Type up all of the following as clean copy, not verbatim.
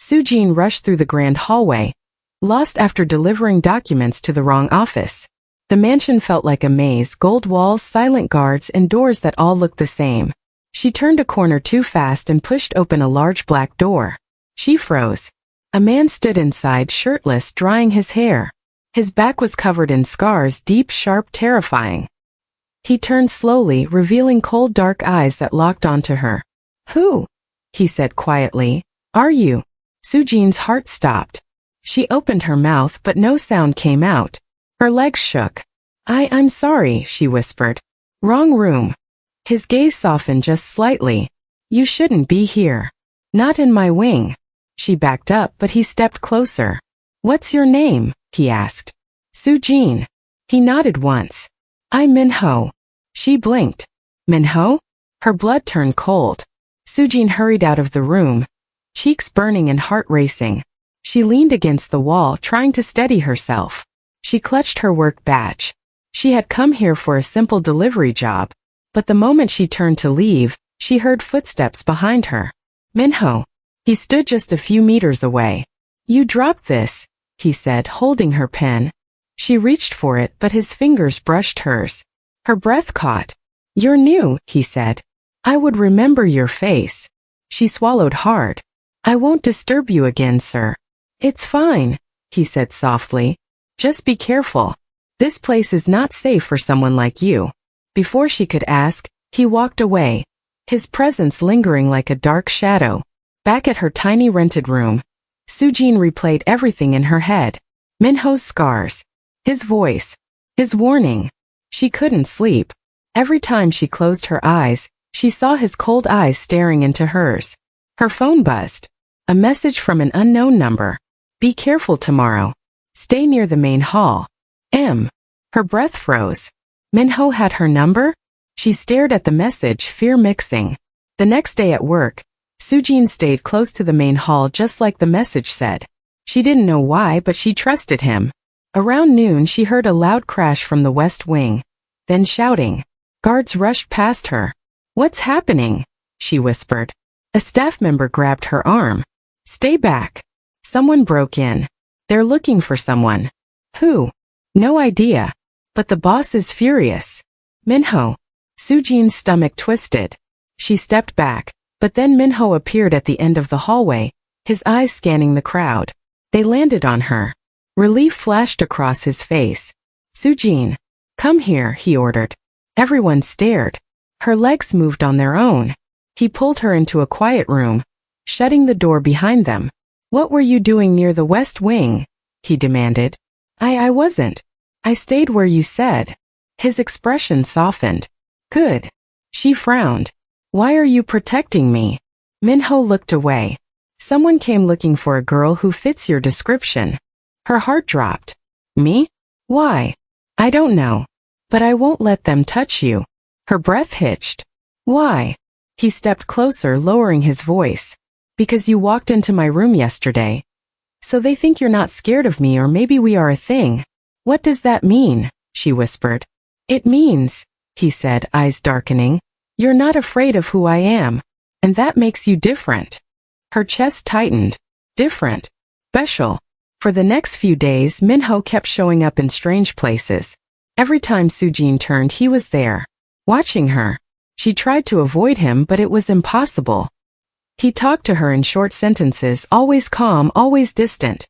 Soo-jin rushed through the grand hallway, lost after delivering documents to the wrong office. The mansion felt like a maze, gold walls, silent guards, and doors that all looked the same. She turned a corner too fast and pushed open a large black door. She froze. A man stood inside, shirtless, drying his hair. His back was covered in scars, deep, sharp, terrifying. He turned slowly, revealing cold, dark eyes that locked onto her. "Who?" he said quietly. "Are you?" Soo-jin's heart stopped. She opened her mouth, but no sound came out. Her legs shook. I'm sorry," she whispered. "Wrong room." His gaze softened just slightly. "You shouldn't be here. Not in my wing." She backed up, but he stepped closer. "What's your name?" he asked. "Soo-jin." He nodded once. "I'm Minho." She blinked. "Minho?" Her blood turned cold. Soo-jin hurried out of the room, cheeks burning and heart racing. She leaned against the wall, trying to steady herself. She clutched her work badge. She had come here for a simple delivery job. But the moment she turned to leave, she heard footsteps behind her. Minho. He stood just a few meters away. "You dropped this," he said, holding her pen. She reached for it, but his fingers brushed hers. Her breath caught. "You're new," he said. "I would remember your face." She swallowed hard. "I won't disturb you again, sir." "It's fine," he said softly. "Just be careful. This place is not safe for someone like you." Before she could ask, he walked away, his presence lingering like a dark shadow. Back at her tiny rented room, Soo-jin replayed everything in her head. Minho's scars, his voice, his warning. She couldn't sleep. Every time she closed her eyes, she saw his cold eyes staring into hers. Her phone buzzed. A message from an unknown number. "Be careful tomorrow. Stay near the main hall. M." Her breath froze. Minho had her number? She stared at the message, fear mixing. The next day at work, Soo-jin stayed close to the main hall just like the message said. She didn't know why, but she trusted him. Around noon, she heard a loud crash from the west wing. Then shouting. Guards rushed past her. "What's happening?" she whispered. A staff member grabbed her arm. "Stay back. Someone broke in. They're looking for someone." "Who?" "No idea. But the boss is furious." "Minho." Soo-jin's stomach twisted. She stepped back, but then Minho appeared at the end of the hallway, his eyes scanning the crowd. They landed on her. Relief flashed across his face. "Soo-jin, come here," he ordered. Everyone stared. Her legs moved on their own. He pulled her into a quiet room, shutting the door behind them. "What were you doing near the west wing?" he demanded. I wasn't. I stayed where you said." His expression softened. "Good." She frowned. "Why are you protecting me?" Minho looked away. "Someone came looking for a girl who fits your description." Her heart dropped. "Me? Why?" "I don't know. But I won't let them touch you." Her breath hitched. "Why?" He stepped closer, lowering his voice. "Because you walked into my room yesterday. So they think you're not scared of me, or maybe we are a thing." "What does that mean?" she whispered. "It means," he said, eyes darkening, "you're not afraid of who I am. And that makes you different." Her chest tightened. Different. Special. For the next few days, Minho kept showing up in strange places. Every time Soo-jin turned, he was there, watching her. She tried to avoid him, but it was impossible. He talked to her in short sentences, always calm, always distant.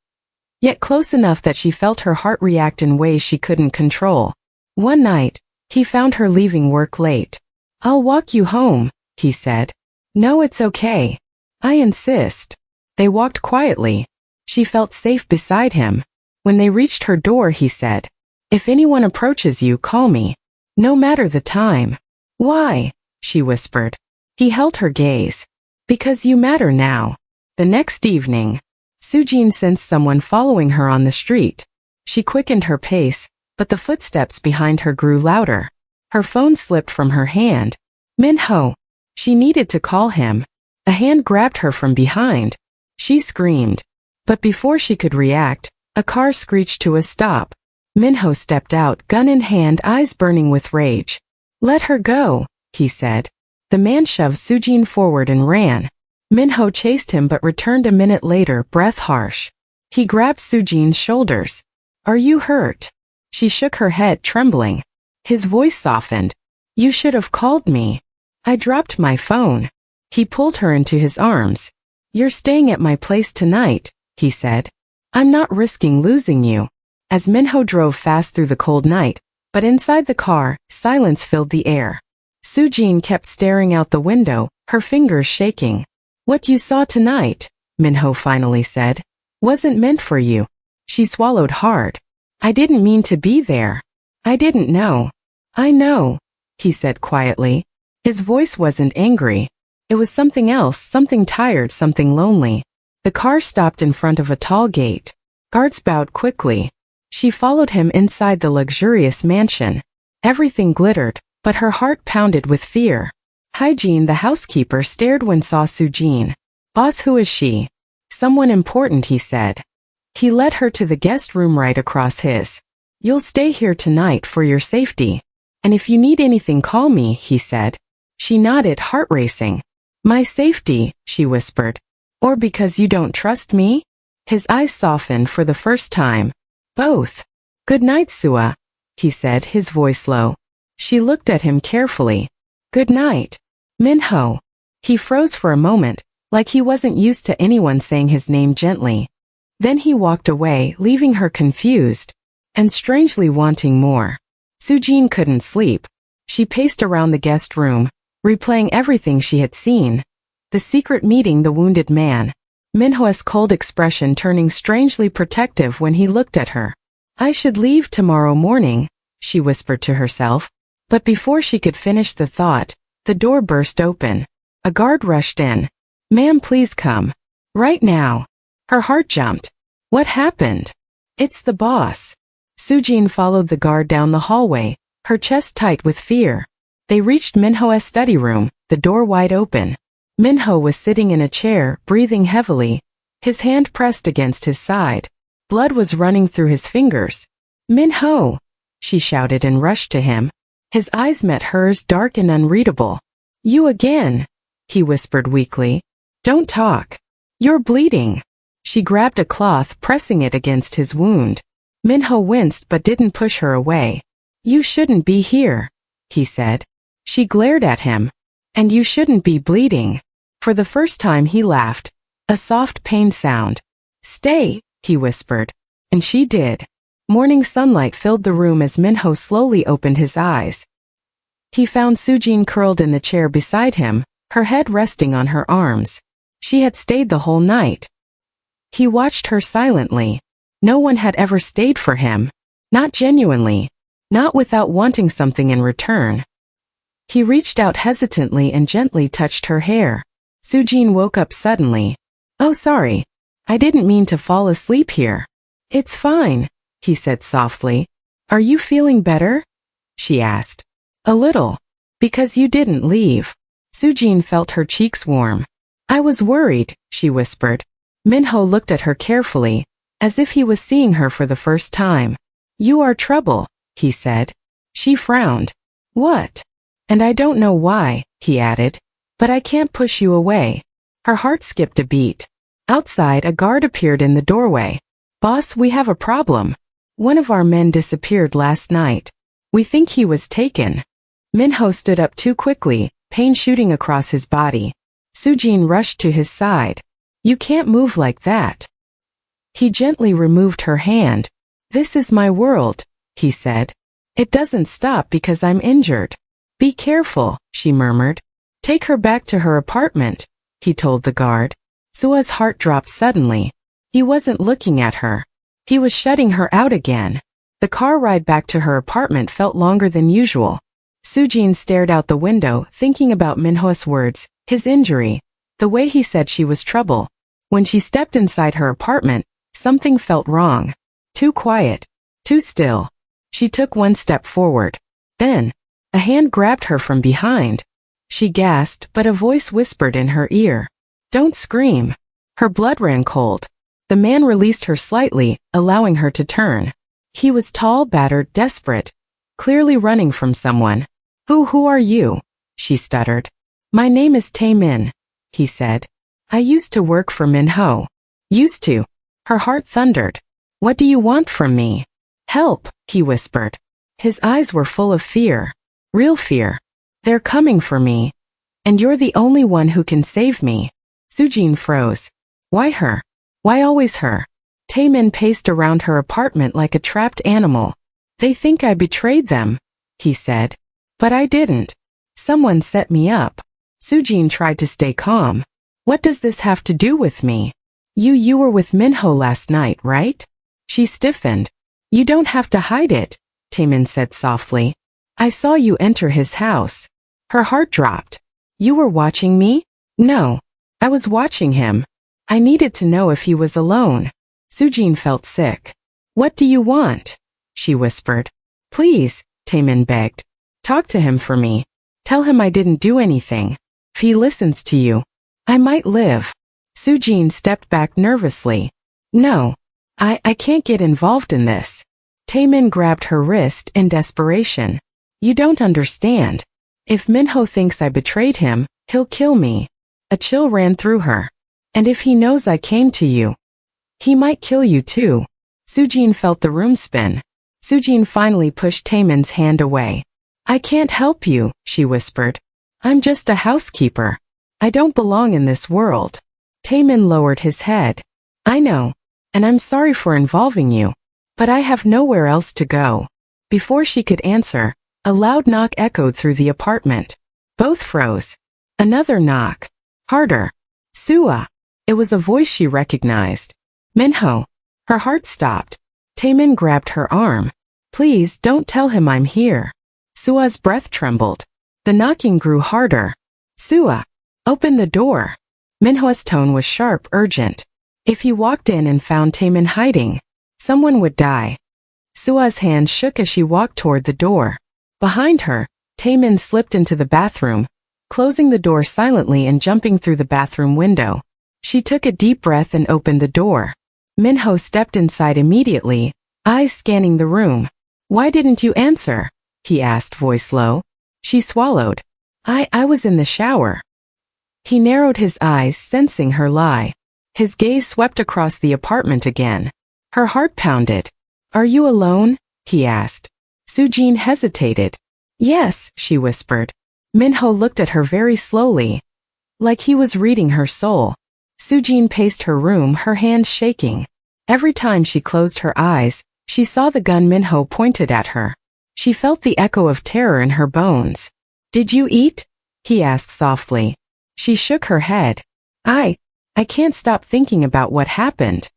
Yet close enough that she felt her heart react in ways she couldn't control. One night, he found her leaving work late. "I'll walk you home," he said. "No, it's okay. I insist." They walked quietly. She felt safe beside him. When they reached her door, he said, "If anyone approaches you, call me. No matter the time." "Why?" she whispered. He held her gaze. "Because you matter now." The next evening, Soo-jin sensed someone following her on the street. She quickened her pace, but the footsteps behind her grew louder. Her phone slipped from her hand. Minho. She needed to call him. A hand grabbed her from behind. She screamed. But before she could react, a car screeched to a stop. Minho stepped out, gun in hand, eyes burning with rage. "Let her go," he said. The man shoved Soo-jin forward and ran. Minho chased him but returned a minute later, breath harsh. He grabbed Sujin's shoulders. Are you hurt? She shook her head, trembling. His voice softened. You should have called me. I dropped my phone. He pulled her into his arms. You're staying at my place tonight, he said. I'm not risking losing you. As Minho drove fast through the cold night, but inside the car, silence filled the air. Sujin kept staring out the window, her fingers shaking. What you saw tonight, Minho finally said, wasn't meant for you. She swallowed hard. I didn't mean to be there. I didn't know. I know, he said quietly. His voice wasn't angry. It was something else, something tired, something lonely. The car stopped in front of a tall gate. Guards bowed quickly. She followed him inside the luxurious mansion. Everything glittered, but her heart pounded with fear. Hygiene, the housekeeper, stared when saw Sujin. Boss, who is she? Someone important, he said. He led her to the guest room right across his. You'll stay here tonight for your safety. And if you need anything, call me, he said. She nodded, heart racing. My safety, she whispered. Or because you don't trust me? His eyes softened for the first time. Both. Good night, Sua, he said, his voice low. She looked at him carefully. Good night. Minho. He froze for a moment, like he wasn't used to anyone saying his name gently. Then he walked away, leaving her confused and strangely wanting more. Sujin couldn't sleep. She paced around the guest room, replaying everything she had seen. The secret meeting, the wounded man. Minho's cold expression turning strangely protective when he looked at her. I should leave tomorrow morning, she whispered to herself. But before she could finish the thought, the door burst open. A guard rushed in. Ma'am, please come. Right now. Her heart jumped. What happened? It's the boss. Sujin followed the guard down the hallway, her chest tight with fear. They reached Minho's study room, the door wide open. Minho was sitting in a chair, breathing heavily, his hand pressed against his side. Blood was running through his fingers. Minho, she shouted and rushed to him. His eyes met hers, dark and unreadable. You again, he whispered weakly. Don't talk. You're bleeding. She grabbed a cloth, pressing it against his wound. Minho winced but didn't push her away. You shouldn't be here, he said. She glared at him. And you shouldn't be bleeding. For the first time he laughed. A soft pain sound. Stay, he whispered. And she did. Morning sunlight filled the room as Minho slowly opened his eyes. He found Sujin curled in the chair beside him, her head resting on her arms. She had stayed the whole night. He watched her silently. No one had ever stayed for him. Not genuinely. Not without wanting something in return. He reached out hesitantly and gently touched her hair. Sujin woke up suddenly. Oh, sorry. I didn't mean to fall asleep here. It's fine, he said softly. Are you feeling better? She asked. A little. Because you didn't leave. Sujin felt her cheeks warm. I was worried, she whispered. Minho looked at her carefully, as if he was seeing her for the first time. You are trouble, he said. She frowned. What? And I don't know why, he added. But I can't push you away. Her heart skipped a beat. Outside, a guard appeared in the doorway. Boss, we have a problem. One of our men disappeared last night. We think he was taken. Minho stood up too quickly, pain shooting across his body. Sujin rushed to his side. You can't move like that. He gently removed her hand. This is my world, he said. It doesn't stop because I'm injured. Be careful, she murmured. Take her back to her apartment, he told the guard. Sua's heart dropped suddenly. He wasn't looking at her. He was shutting her out again. The car ride back to her apartment felt longer than usual. Sujin stared out the window, thinking about Minho's words, his injury, the way he said she was trouble. When she stepped inside her apartment, something felt wrong. Too quiet. Too still. She took one step forward. Then, a hand grabbed her from behind. She gasped, but a voice whispered in her ear. Don't scream. Her blood ran cold. The man released her slightly, allowing her to turn. He was tall, battered, desperate, clearly running from someone. Who are you? She stuttered. My name is Tae Min, he said. I used to work for Minho. Used to. Her heart thundered. What do you want from me? Help, he whispered. His eyes were full of fear. Real fear. They're coming for me. And you're the only one who can save me. Sujin froze. Why her? Why always her? Taemin paced around her apartment like a trapped animal. They think I betrayed them, he said. But I didn't. Someone set me up. Sujin tried to stay calm. What does this have to do with me? You were with Minho last night, right? She stiffened. You don't have to hide it, Taemin said softly. I saw you enter his house. Her heart dropped. You were watching me? No. I was watching him. I needed to know if he was alone. Sujin felt sick. What do you want? She whispered. Please, Taemin begged. Talk to him for me. Tell him I didn't do anything. If he listens to you, I might live. Sujin stepped back nervously. No. I can't get involved in this. Taemin grabbed her wrist in desperation. You don't understand. If Minho thinks I betrayed him, he'll kill me. A chill ran through her. And if he knows I came to you, he might kill you too. Sujin felt the room spin. Sujin finally pushed Taemin's hand away. I can't help you, she whispered. I'm just a housekeeper. I don't belong in this world. Taemin lowered his head. I know. And I'm sorry for involving you. But I have nowhere else to go. Before she could answer, a loud knock echoed through the apartment. Both froze. Another knock. Harder. Sua. It was a voice she recognized. Minho. Her heart stopped. Taemin grabbed her arm. Please don't tell him I'm here. Sua's breath trembled. The knocking grew harder. Sua. Open the door. Minho's tone was sharp, urgent. If he walked in and found Taemin hiding, someone would die. Sua's hand shook as she walked toward the door. Behind her, Taemin slipped into the bathroom, closing the door silently and jumping through the bathroom window. She took a deep breath and opened the door. Minho stepped inside immediately, eyes scanning the room. Why didn't you answer? He asked, voice low. She swallowed. I was in the shower. He narrowed his eyes, sensing her lie. His gaze swept across the apartment again. Her heart pounded. Are you alone? He asked. Sujin hesitated. Yes, she whispered. Minho looked at her very slowly, like he was reading her soul. Sujin paced her room, her hands shaking. Every time she closed her eyes, she saw the gun Minho pointed at her. She felt the echo of terror in her bones. Did you eat? He asked softly. She shook her head. I can't stop thinking about what happened.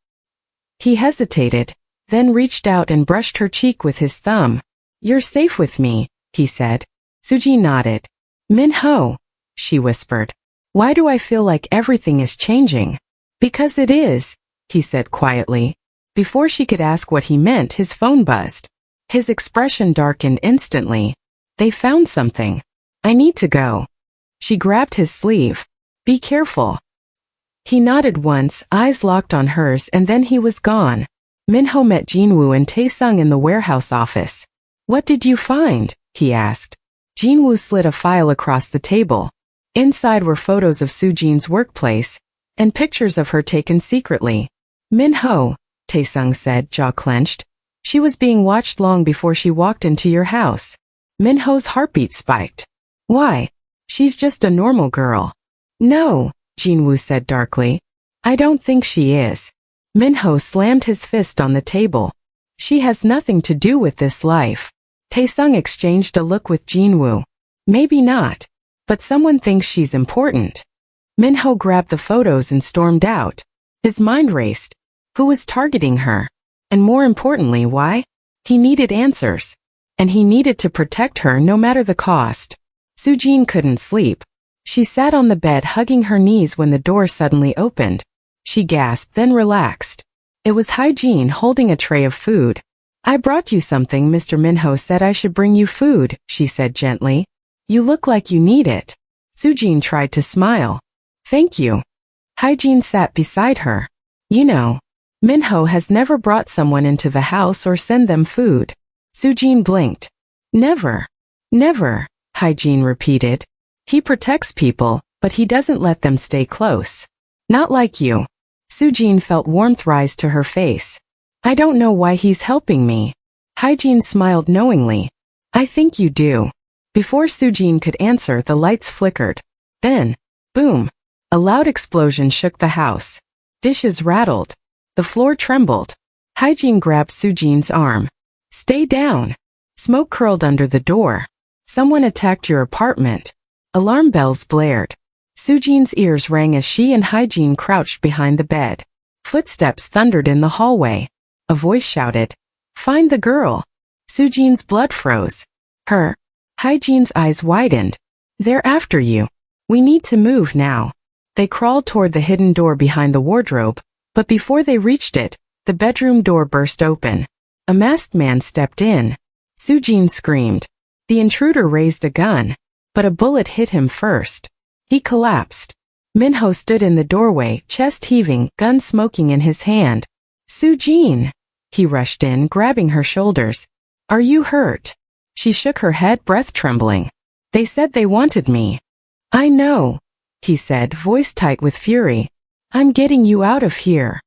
He hesitated, then reached out and brushed her cheek with his thumb. You're safe with me, he said. Sujin nodded. Minho, she whispered. Why do I feel like everything is changing? Because it is, he said quietly. Before she could ask what he meant, his phone buzzed. His expression darkened instantly. They found something. I need to go. She grabbed his sleeve. Be careful. He nodded once, eyes locked on hers, and then he was gone. Minho met Jinwoo and Taesung in the warehouse office. What did you find? He asked. Jinwoo slid a file across the table. Inside were photos of Sujin's workplace, and pictures of her taken secretly. Minho, Taesung said, jaw clenched. She was being watched long before she walked into your house. Minho's heartbeat spiked. Why? She's just a normal girl. No, Jinwoo said darkly. I don't think she is. Minho slammed his fist on the table. She has nothing to do with this life. Taesung exchanged a look with Jinwoo. Maybe not. But someone thinks she's important. Minho grabbed the photos and stormed out. His mind raced. Who was targeting her? And more importantly, why? He needed answers. And he needed to protect her no matter the cost. Sujin couldn't sleep. She sat on the bed hugging her knees when the door suddenly opened. She gasped, then relaxed. It was Hygiene holding a tray of food. I brought you something. Mr. Minho said I should bring you food, she said gently. You look like you need it. Sujin tried to smile. Thank you. Hygiene sat beside her. You know, Minho has never brought someone into the house or send them food. Sujin blinked. Never. Never, Hygiene repeated. He protects people, but he doesn't let them stay close. Not like you. Sujin felt warmth rise to her face. I don't know why he's helping me. Hyejin smiled knowingly. I think you do. Before Sujin could answer, the lights flickered. Then, boom. A loud explosion shook the house. Dishes rattled. The floor trembled. Hyejin grabbed Sujin's arm. Stay down. Smoke curled under the door. Someone attacked your apartment. Alarm bells blared. Sujin's ears rang as she and Hyejin crouched behind the bed. Footsteps thundered in the hallway. A voice shouted, "Find the girl." Sujin's blood froze. Her. Hyejin's eyes widened. They're after you. We need to move now. They crawled toward the hidden door behind the wardrobe, but before they reached it, the bedroom door burst open. A masked man stepped in. Sujin screamed. The intruder raised a gun, but a bullet hit him first. He collapsed. Minho stood in the doorway, chest heaving, gun smoking in his hand. Sujin! He rushed in, grabbing her shoulders. Are you hurt? She shook her head, breath trembling. They said they wanted me. I know, he said, voice tight with fury. I'm getting you out of here.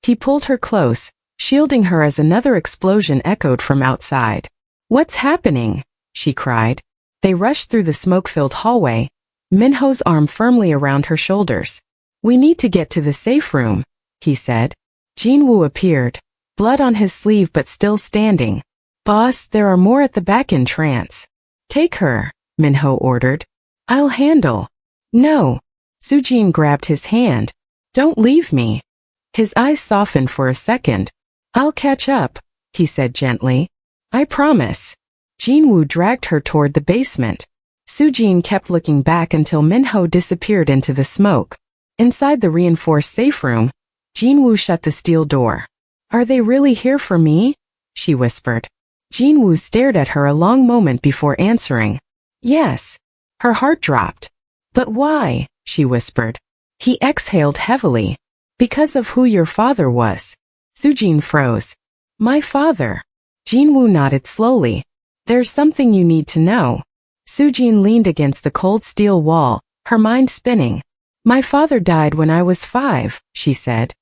He pulled her close, shielding her as another explosion echoed from outside. What's happening? She cried. They rushed through the smoke-filled hallway, Minho's arm firmly around her shoulders. We need to get to the safe room, he said. Jinwoo appeared, blood on his sleeve but still standing. Boss, there are more at the back in trance. Take her, Minho ordered. I'll handle. No. Sujin grabbed his hand. Don't leave me. His eyes softened for a second. I'll catch up, he said gently. I promise. Jinwoo dragged her toward the basement. Sujin kept looking back until Minho disappeared into the smoke. Inside the reinforced safe room, Jinwoo shut the steel door. Are they really here for me? She whispered. Jinwoo stared at her a long moment before answering. Yes. Her heart dropped. But why? She whispered. He exhaled heavily. Because of who your father was. Sujin froze. My father. Jinwoo nodded slowly. There's something you need to know. Sujin leaned against the cold steel wall, her mind spinning. My father died when I was 5, she said.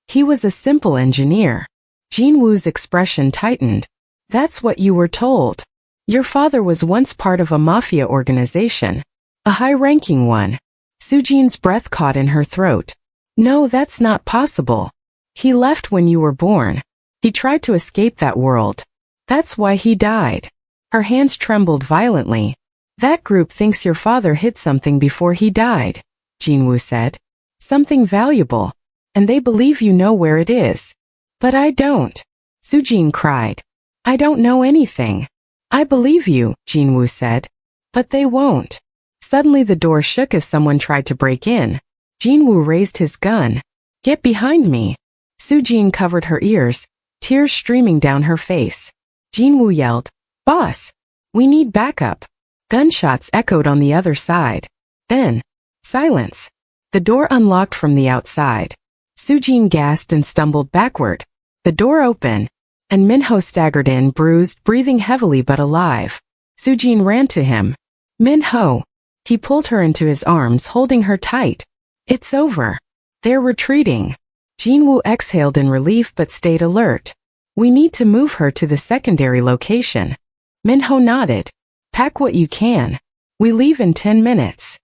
He was a simple engineer. Jinwoo's expression tightened. That's what you were told. Your father was once part of a mafia organization. A high-ranking one. Sujin's breath caught in her throat. No, that's not possible. He left when you were born. He tried to escape that world. That's why he died. Her hands trembled violently. That group thinks your father hid something before he died, Jinwoo said. Something valuable. And they believe you know where it is. But I don't. Sujin cried. I don't know anything. I believe you, Jinwoo said. But they won't. Suddenly the door shook as someone tried to break in. Jinwoo raised his gun. Get behind me. Sujin covered her ears, tears streaming down her face. Jinwoo yelled, Boss! We need backup. Gunshots echoed on the other side. Then, silence. The door unlocked from the outside. Sujin gasped and stumbled backward. The door opened, and Minho staggered in, bruised, breathing heavily but alive. Sujin ran to him. Minho! He pulled her into his arms, holding her tight. It's over. They're retreating. Jinwoo exhaled in relief but stayed alert. We need to move her to the secondary location. Minho nodded. Pack what you can. We leave in 10 minutes.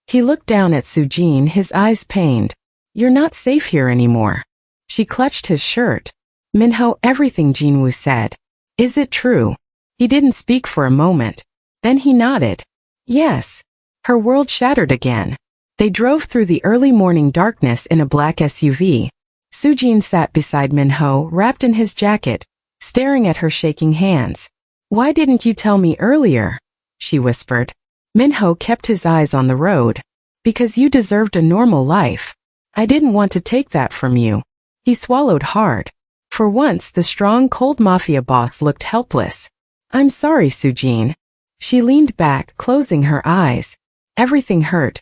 He looked down at Sujin, his eyes pained. You're not safe here anymore. She clutched his shirt. Minho, everything Jinwoo said. Is it true? He didn't speak for a moment. Then he nodded. Yes. Her world shattered again. They drove through the early morning darkness in a black SUV. Sujin sat beside Minho, wrapped in his jacket, staring at her shaking hands. Why didn't you tell me earlier? She whispered. Minho kept his eyes on the road. Because you deserved a normal life. I didn't want to take that from you. He swallowed hard. For once, the strong, cold mafia boss looked helpless. I'm sorry, Sujin. She leaned back, closing her eyes. Everything hurt.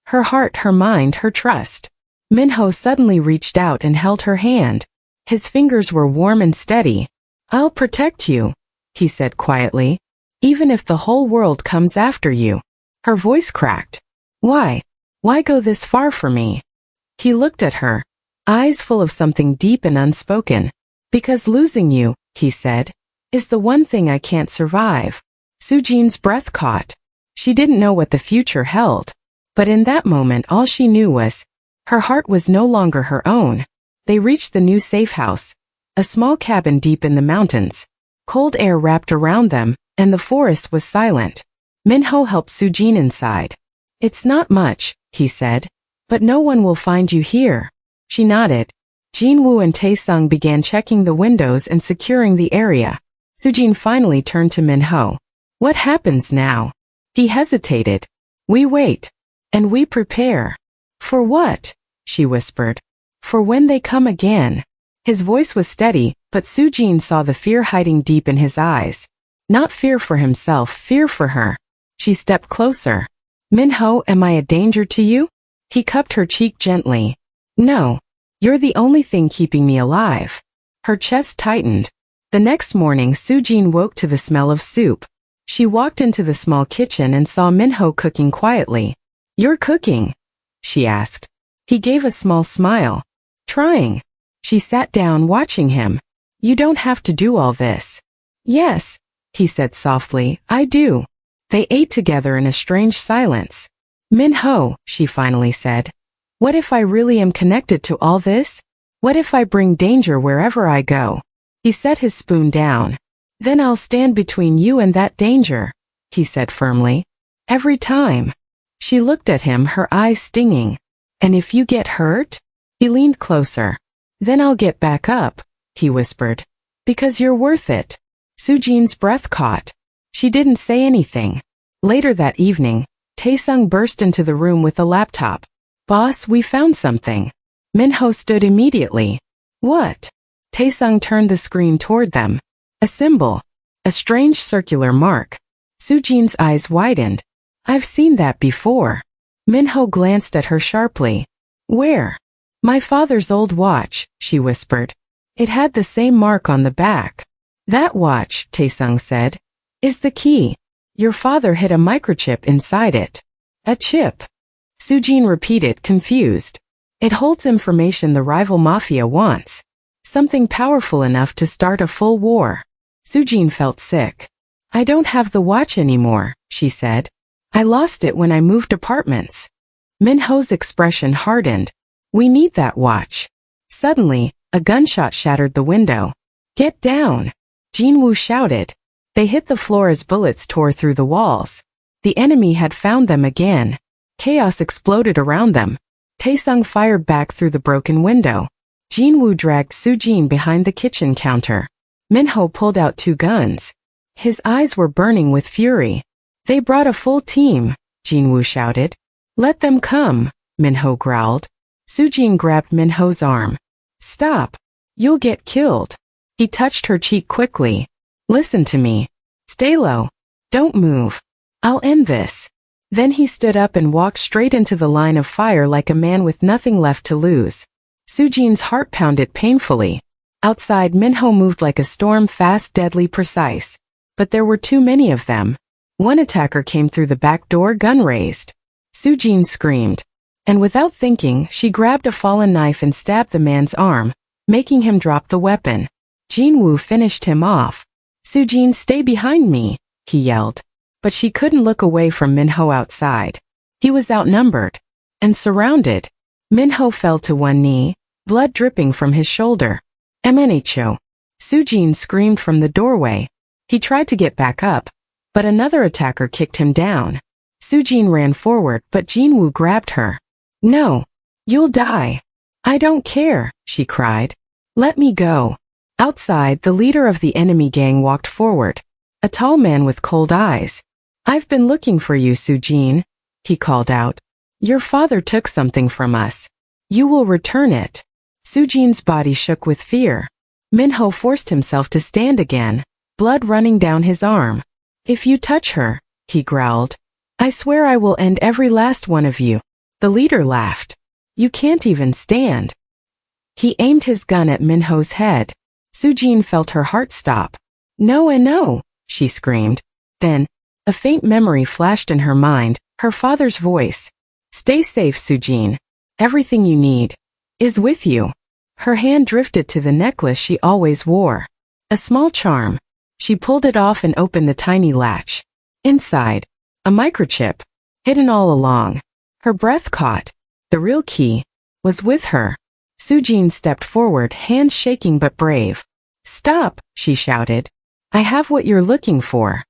Her heart, her mind, her trust. Minho suddenly reached out and held her hand. His fingers were warm and steady. I'll protect you, he said quietly. Even if the whole world comes after you. Her voice cracked. Why? Why go this far for me? He looked at her, eyes full of something deep and unspoken. Because losing you, he said, is the one thing I can't survive. Sujin's breath caught. She didn't know what the future held. But in that moment all she knew was, her heart was no longer her own. They reached the new safe house, a small cabin deep in the mountains. Cold air wrapped around them, and the forest was silent. Minho helped Sujin inside. It's not much, he said, but no one will find you here. She nodded. Jinwoo and Taesung began checking the windows and securing the area. Sujin finally turned to Minho. What happens now? He hesitated. We wait. And we prepare. For what? She whispered. For when they come again. His voice was steady, but Sujin saw the fear hiding deep in his eyes. Not fear for himself, fear for her. She stepped closer. Minho, am I a danger to you? He cupped her cheek gently. No. You're the only thing keeping me alive. Her chest tightened. The next morning Sujin woke to the smell of soup. She walked into the small kitchen and saw Minho cooking quietly. You're cooking? She asked. He gave a small smile. Trying. She sat down watching him. You don't have to do all this. Yes, he said softly, I do. They ate together in a strange silence. Minho, she finally said. What if I really am connected to all this? What if I bring danger wherever I go? He set his spoon down. Then I'll stand between you and that danger, he said firmly. Every time. She looked at him, her eyes stinging. And if you get hurt? He leaned closer. Then I'll get back up, he whispered. Because you're worth it. Sujin's breath caught. She didn't say anything. Later that evening, Taesung burst into the room with a laptop. Boss, we found something. Minho stood immediately. What? Taesung turned the screen toward them. A symbol. A strange circular mark. Sujin's eyes widened. I've seen that before. Minho glanced at her sharply. Where? My father's old watch, she whispered. It had the same mark on the back. That watch, Taesung said, is the key. Your father hid a microchip inside it. A chip. Sujin repeated, confused. It holds information the rival Mafia wants. Something powerful enough to start a full war. Sujin felt sick. I don't have the watch anymore, she said. I lost it when I moved apartments. Minho's expression hardened. We need that watch. Suddenly, a gunshot shattered the window. Get down! Jinwoo shouted. They hit the floor as bullets tore through the walls. The enemy had found them again. Chaos exploded around them. Taesung fired back through the broken window. Jinwoo dragged Sujin behind the kitchen counter. Minho pulled out 2 guns. His eyes were burning with fury. They brought a full team, Jinwoo shouted. Let them come, Minho growled. Sujin grabbed Minho's arm. Stop. You'll get killed. He touched her cheek quickly. Listen to me. Stay low. Don't move. I'll end this. Then he stood up and walked straight into the line of fire like a man with nothing left to lose. Sujin's heart pounded painfully. Outside, Minho moved like a storm, fast, deadly, precise. But there were too many of them. One attacker came through the back door, gun raised. Sujin screamed. And without thinking, she grabbed a fallen knife and stabbed the man's arm, making him drop the weapon. Jinwoo finished him off. Sujin, stay behind me, he yelled. But she couldn't look away from Minho outside. He was outnumbered and surrounded. Minho fell to one knee, blood dripping from his shoulder. MNHO. Sujin screamed from the doorway. He tried to get back up, but another attacker kicked him down. Sujin ran forward, but Jinwoo grabbed her. No. You'll die. I don't care, she cried. Let me go. Outside, the leader of the enemy gang walked forward. A tall man with cold eyes. I've been looking for you, Sujin, he called out. Your father took something from us. You will return it. Sujin's body shook with fear. Minho forced himself to stand again, blood running down his arm. If you touch her, he growled, I swear I will end every last one of you. The leader laughed. You can't even stand. He aimed his gun at Minho's head. Sujin felt her heart stop. No and no, she screamed. Then, a faint memory flashed in her mind, her father's voice. Stay safe, Sujin. Everything you need is with you. Her hand drifted to the necklace she always wore. A small charm. She pulled it off and opened the tiny latch. Inside, a microchip, hidden all along. Her breath caught. The real key was with her. Sujin stepped forward, hands shaking but brave. Stop, she shouted. I have what you're looking for.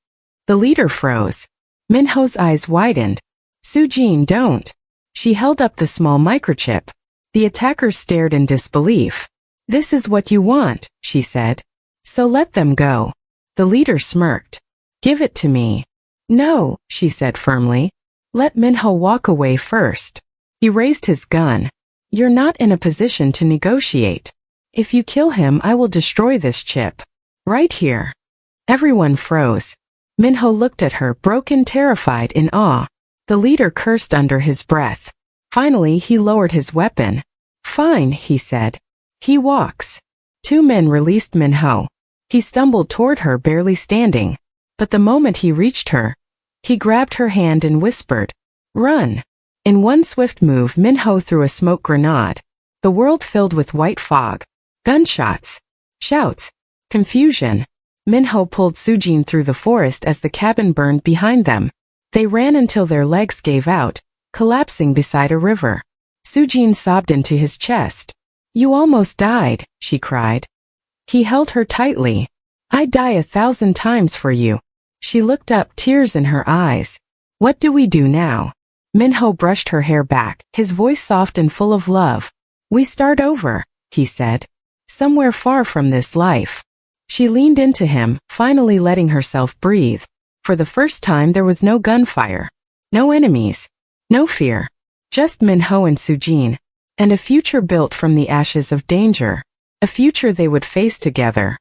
The leader froze. Minho's eyes widened. Sujin, don't. She held up the small microchip. The attackers stared in disbelief. This is what you want, she said. So let them go. The leader smirked. Give it to me. No, she said firmly. Let Minho walk away first. He raised his gun. You're not in a position to negotiate. If you kill him, I will destroy this chip. Right here. Everyone froze. Minho looked at her, broken, terrified, in awe. The leader cursed under his breath. Finally, he lowered his weapon. Fine, he said. He walks. Two men released Minho. He stumbled toward her, barely standing. But the moment he reached her, he grabbed her hand and whispered, Run. In one swift move, Minho threw a smoke grenade. The world filled with white fog. Gunshots. Shouts. Confusion. Minho pulled Sujin through the forest as the cabin burned behind them. They ran until their legs gave out, collapsing beside a river. Sujin sobbed into his chest. You almost died, she cried. He held her tightly. I'd die 1,000 times for you. She looked up, tears in her eyes. What do we do now? Minho brushed her hair back, his voice soft and full of love. We start over, he said. Somewhere far from this life. She leaned into him, finally letting herself breathe. For the first time there was no gunfire. No enemies. No fear. Just Minho and Sujin. And a future built from the ashes of danger. A future they would face together.